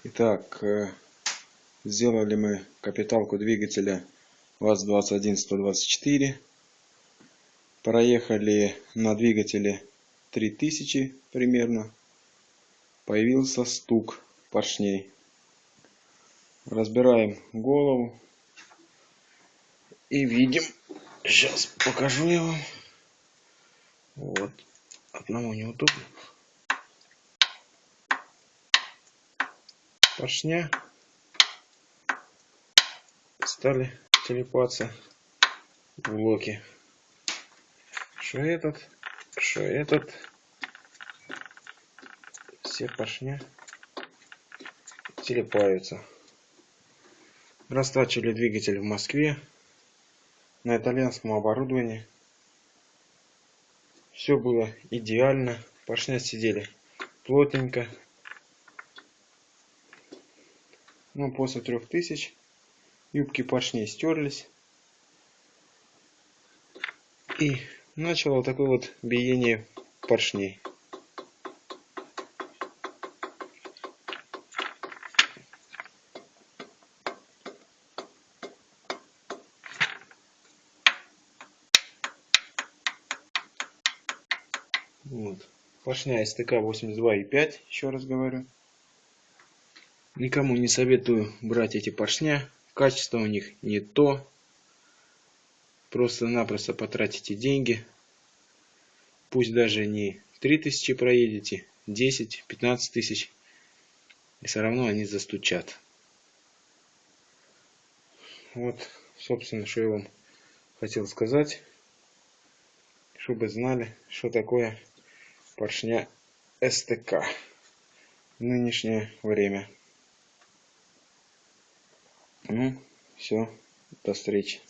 Итак, сделали мы капиталку двигателя ВАЗ-21-124. Проехали на двигателе 3000 примерно. Появился стук поршней. Разбираем голову и видим. Сейчас покажу я вам. Вот. Одному неудобно. Поршня стали телепаться в блоке. Что этот. Все поршня телепаются. Растачили двигатель в Москве на итальянском оборудовании. Все было идеально. Поршня сидели плотненько. Но после 3000 юбки поршней стерлись. И начало такое вот биение поршней. Вот. Поршня СТК 82,5, еще раз говорю. Никому не советую брать эти поршня. Качество у них не то. Просто-напросто потратите деньги. Пусть даже не 3000 проедете, 10-15 тысяч. И все равно они застучат. Вот, собственно, что я вам хотел сказать. Чтобы знали, что такое поршня СТК в нынешнее время. Ну, все, до встречи.